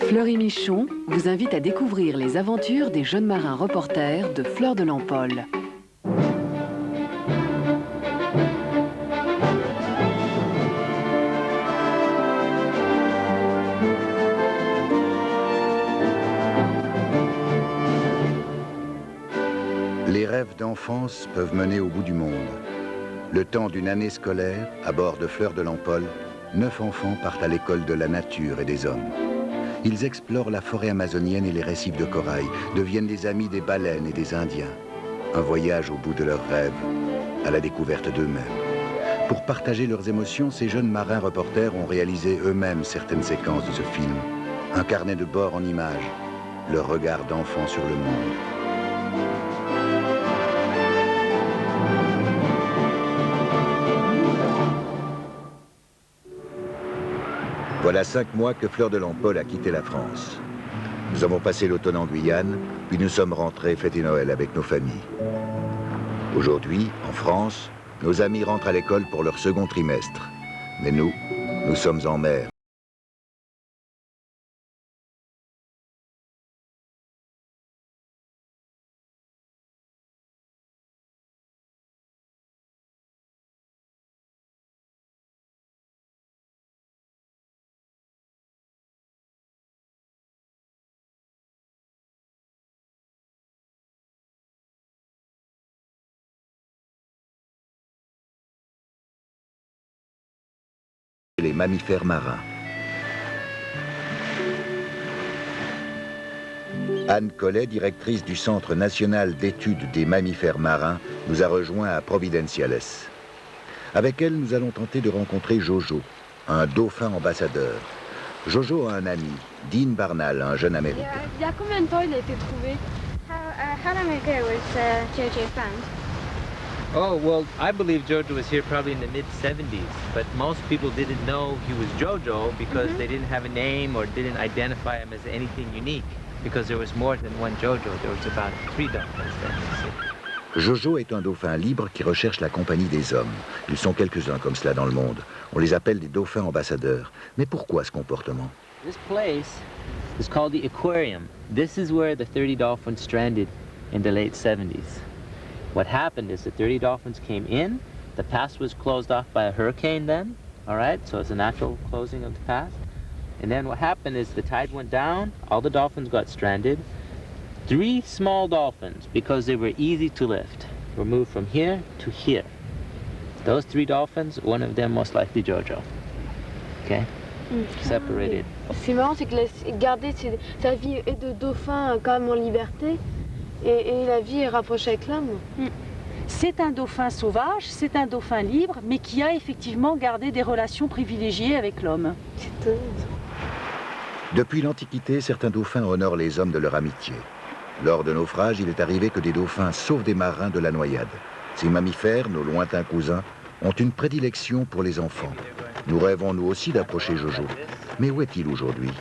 Fleury Michon vous invite à découvrir les aventures des jeunes marins reporters de Fleur de l'Empole. Les rêves d'enfance peuvent mener au bout du monde. Le temps d'une année scolaire, à bord de Fleur de l'Empole, 9 enfants partent à l'école de la nature et des hommes. Ils explorent la forêt amazonienne et les récifs de corail, deviennent des amis des baleines et des Indiens. Un voyage au bout de leurs rêves, à la découverte d'eux-mêmes. Pour partager leurs émotions, ces jeunes marins reporters ont réalisé eux-mêmes certaines séquences de ce film. Un carnet de bord en images, leur regard d'enfant sur le monde. Voilà 5 mois que Fleur de l'Empole a quitté la France. Nous avons passé l'automne en Guyane, puis nous sommes rentrés fêter Noël avec nos familles. Aujourd'hui, en France, nos amis rentrent à l'école pour leur second trimestre. Mais nous sommes en mer. Les mammifères marins. Anne Collet, directrice du Centre national d'études des mammifères marins, nous a rejoints à Providenciales. Avec elle, nous allons tenter de rencontrer Jojo, un dauphin ambassadeur. Jojo a un ami, Dean Barnall, un jeune Américain. Il y a combien de temps il a été trouvé? How long ago was Jojo found? Oh, well, I believe Jojo was here probably in the mid-70s, but most people didn't know he was Jojo because they didn't have a name or didn't identify him as anything unique, because there was more than one Jojo. There was about 3 dolphins then. Jojo est un dauphin libre qui recherche la compagnie des hommes. Ils sont quelques-uns comme cela dans le monde. On les appelle des dauphins ambassadeurs. Mais pourquoi ce comportement? This place is called the aquarium. This is where the 30 dolphins stranded in the late 70s. What happened is the 30 dolphins came in, the pass was closed off by a hurricane then, all right, so it's a natural closing of the pass. And then what happened is the tide went down, all the dolphins got stranded. 3 small dolphins, because they were easy to lift, were moved from here to here. Those 3 dolphins, one of them most likely Jojo, okay, separated. Ce qui est marrant, c'est que garder sa vie et de dauphin quand même en liberté, et la vie est rapprochée avec l'homme. C'est un dauphin sauvage, c'est un dauphin libre, mais qui a effectivement gardé des relations privilégiées avec l'homme. Depuis l'Antiquité, certains dauphins honorent les hommes de leur amitié. Lors de naufrages, il est arrivé que des dauphins sauvent des marins de la noyade. Ces mammifères, nos lointains cousins, ont une prédilection pour les enfants. Nous rêvons nous aussi d'approcher Jojo. Mais où est-il aujourd'hui?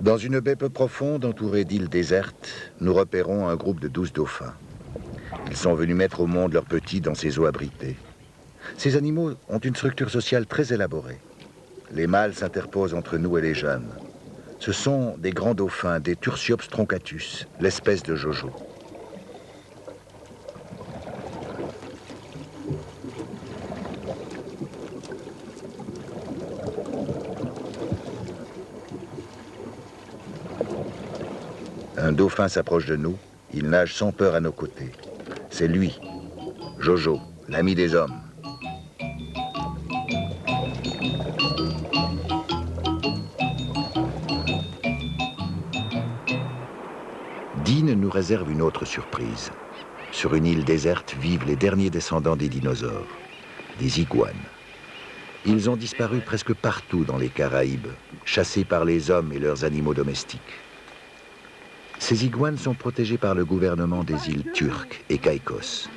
Dans une baie peu profonde, entourée d'îles désertes, nous repérons un groupe de 12 dauphins. Ils sont venus mettre au monde leurs petits dans ces eaux abritées. Ces animaux ont une structure sociale très élaborée. Les mâles s'interposent entre nous et les jeunes. Ce sont des grands dauphins, des Tursiops troncatus, l'espèce de Jojo. Un dauphin s'approche de nous, il nage sans peur à nos côtés. C'est lui, Jojo, l'ami des hommes. Dean nous réserve une autre surprise. Sur une île déserte vivent les derniers descendants des dinosaures, des iguanes. Ils ont disparu presque partout dans les Caraïbes, chassés par les hommes et leurs animaux domestiques. Ces iguanes sont protégées par le gouvernement des îles Turques et Caïcos.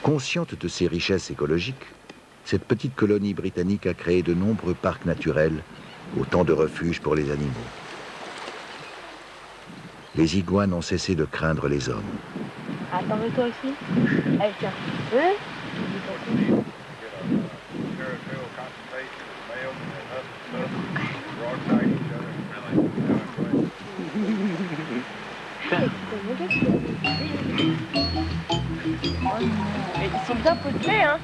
Consciente de ses richesses écologiques, cette petite colonie britannique a créé de nombreux parcs naturels, autant de refuges pour les animaux. les iguanes ont cessé de craindre les hommes. Attends, mais toi aussi. Allez, tiens. Ouais. Ils sont bien posés, hein.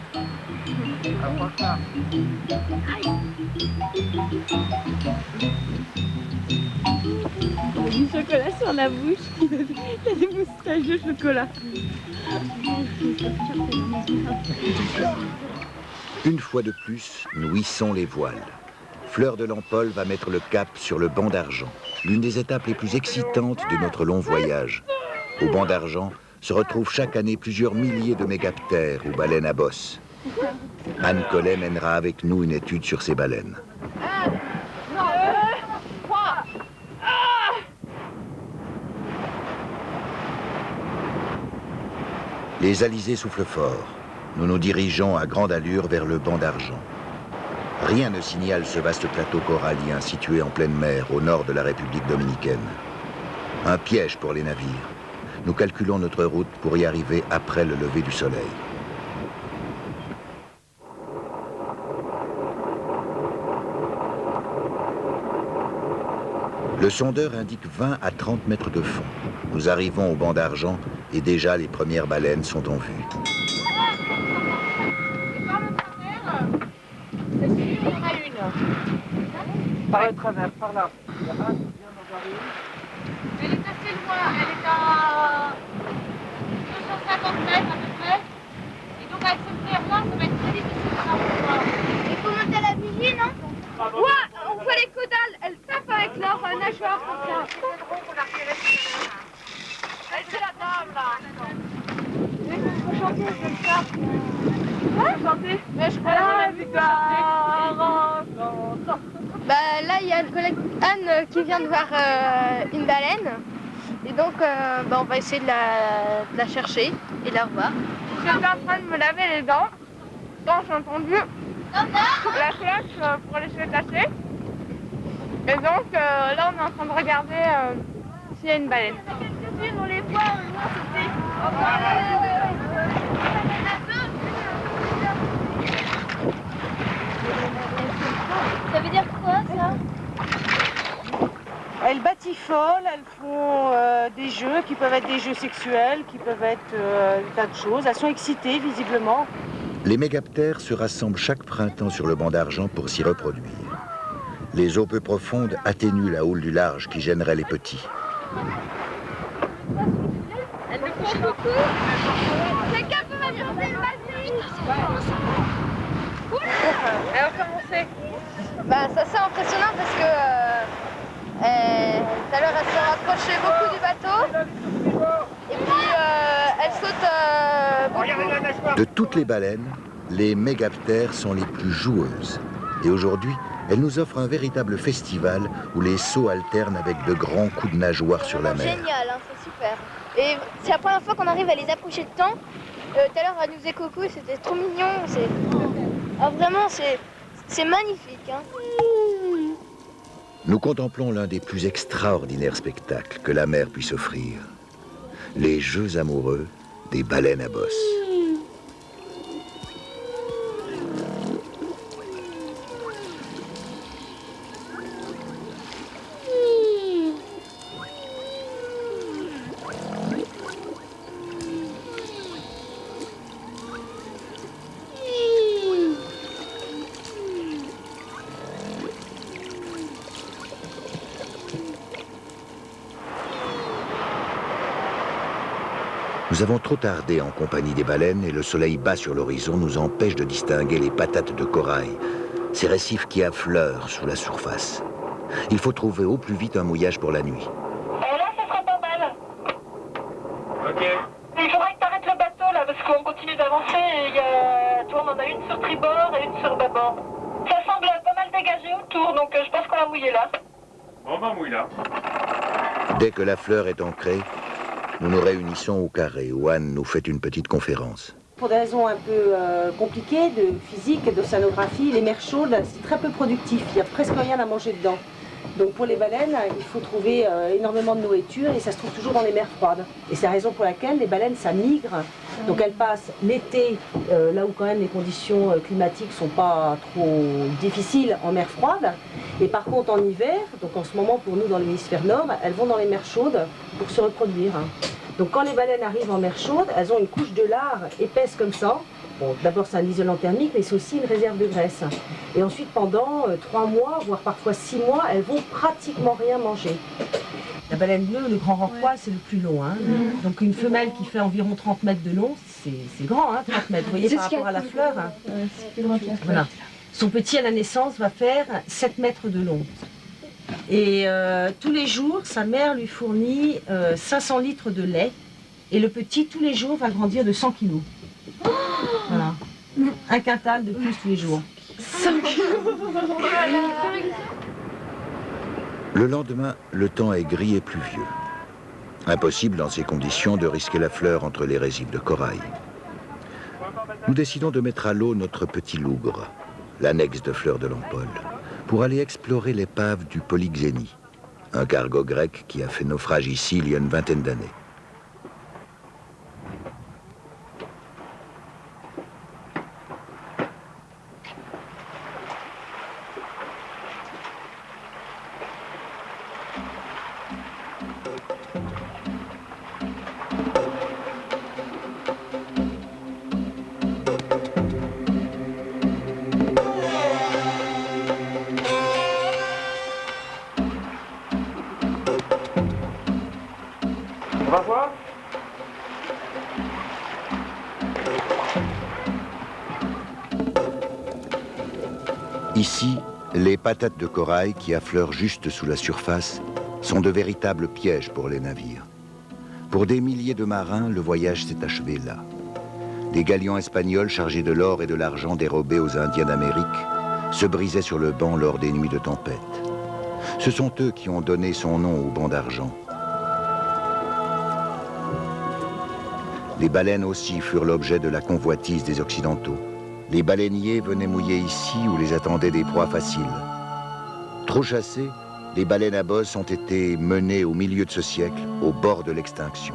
Du chocolat sur la bouche. Il a des moustaches de chocolat. Une fois de plus, nous hissons les voiles. Fleur de l'Empole va mettre le cap sur le banc d'argent, l'une des étapes les plus excitantes de notre long voyage. Au banc d'argent se retrouvent chaque année plusieurs milliers de mégaptères ou baleines à bosse. Anne Collet mènera avec nous une étude sur ces baleines. Les alizés soufflent fort. Nous nous dirigeons à grande allure vers le banc d'argent. Rien ne signale ce vaste plateau corallien situé en pleine mer au nord de la République dominicaine. Un piège pour les navires. Nous calculons notre route pour y arriver après le lever du soleil. Le sondeur indique 20 à 30 mètres de fond. Nous arrivons au banc d'argent et déjà les premières baleines sont en vue. Par le travers, par là. Il y a un qui vient d'en voir une. Elle est assez loin, elle est à 250 mètres à peu près. Et donc avec ce clair-là, ça va être très difficile de la revoir. Il faut monter à la vigie, non? Ouais, on voit les caudales, elles tapent avec leur nageoire comme ça. C'est drôle qu'on a repéré tout à l'heure. C'est la dame là. Il faut chanter comme ça. Ouais, chanter. Mais je crois qu'on a vu chanter. Bah là il y a le collègue Anne qui vient de voir une baleine et donc on va essayer de la chercher et de la revoir. J'étais en train de me laver les dents quand j'ai entendu la cloche pour les cheveux tachés et donc là on est en train de regarder s'il y a une baleine. On les voit, ça veut dire quoi ça? Elles batifolent, elles font des jeux qui peuvent être des jeux sexuels, qui peuvent être des tas de choses. Elles sont excitées visiblement. Les mégaptères se rassemblent chaque printemps sur le banc d'argent pour s'y reproduire. Les eaux peu profondes atténuent la houle du large qui gênerait les petits. Elles me font beaucoup. Quelqu'un peut m'apporter le bassin? Alors comment c'est? Bah ça c'est impressionnant parce que tout à l'heure elle se rapprochait beaucoup du bateau et puis elle saute beaucoup. De toutes les baleines, les mégaptères sont les plus joueuses. Et aujourd'hui, elles nous offrent un véritable festival où les sauts alternent avec de grands coups de nageoire sur la mer. Génial, hein, c'est super. Et c'est la première fois qu'on arrive à les approcher de temps. Tout à l'heure elle nous faisait coucou, c'était trop mignon. Ah, vraiment c'est magnifique. Hein. Nous contemplons l'un des plus extraordinaires spectacles que la mer puisse offrir. Les jeux amoureux des baleines à bosse. Nous avons trop tardé en compagnie des baleines et le soleil bas sur l'horizon nous empêche de distinguer les patates de corail, ces récifs qui affleurent sous la surface. Il faut trouver au plus vite un mouillage pour la nuit. Là, ça sera pas mal. Ok. Il faudrait que tu arrêtes le bateau, là, parce qu'on continue d'avancer et toi, on en a une sur tribord et une sur bâbord. Ça semble pas mal dégagé autour, donc je pense qu'on va mouiller là. On va mouiller là. Dès que la fleur est ancrée, nous nous réunissons au carré où Anne nous fait une petite conférence. Pour des raisons un peu compliquées de physique et d'océanographie, les mers chaudes, c'est très peu productif. Il n'y a presque rien à manger dedans. Donc pour les baleines, il faut trouver énormément de nourriture et ça se trouve toujours dans les mers froides. Et c'est la raison pour laquelle les baleines, ça migre. Donc elles passent l'été, là où quand même les conditions climatiques sont pas trop difficiles, en mer froide. Et par contre en hiver, donc en ce moment pour nous dans l'hémisphère nord, elles vont dans les mers chaudes pour se reproduire. Donc quand les baleines arrivent en mer chaude, elles ont une couche de lard épaisse comme ça. Bon, d'abord c'est un isolant thermique, mais c'est aussi une réserve de graisse. Et ensuite pendant 3 mois, voire parfois 6 mois, elles vont pratiquement rien manger. La baleine bleue, le grand rorqual, c'est le plus long. Hein. Donc une femelle qui fait environ 30 mètres de long, c'est grand, hein, 30 mètres. Vous voyez par rapport à la fleur. C'est plus grand que la fleur. Voilà. Son petit à la naissance va faire 7 mètres de long. Et tous les jours, sa mère lui fournit 500 litres de lait. Et le petit, tous les jours, va grandir de 100 kilos. Voilà. Un quintal de plus tous les jours. 100 kilos. Le lendemain, le temps est gris et pluvieux. Impossible dans ces conditions de risquer la fleur entre les récifs de corail. Nous décidons de mettre à l'eau notre petit lougre, l'annexe de Fleur de l'Empole, pour aller explorer l'épave du Polyxénie, un cargo grec qui a fait naufrage ici il y a une vingtaine d'années. On va voir. Ici, les patates de corail qui affleurent juste sous la surface sont de véritables pièges pour les navires. Pour des milliers de marins, le voyage s'est achevé là. Des galions espagnols chargés de l'or et de l'argent dérobés aux Indiens d'Amérique se brisaient sur le banc lors des nuits de tempête. Ce sont eux qui ont donné son nom au banc d'argent. Les baleines aussi furent l'objet de la convoitise des Occidentaux. Les baleiniers venaient mouiller ici où les attendaient des proies faciles. Trop chassées, les baleines à bosse ont été menées au milieu de ce siècle, au bord de l'extinction.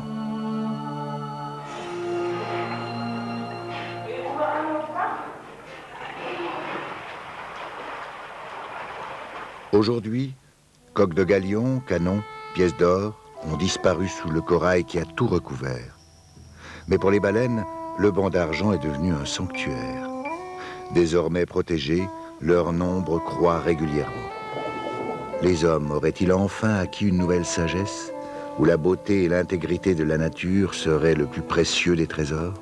Aujourd'hui, coques de galion, canons, pièces d'or ont disparu sous le corail qui a tout recouvert. Mais pour les baleines, le banc d'argent est devenu un sanctuaire. Désormais protégés, leur nombre croît régulièrement. Les hommes auraient-ils enfin acquis une nouvelle sagesse, où la beauté et l'intégrité de la nature seraient le plus précieux des trésors ?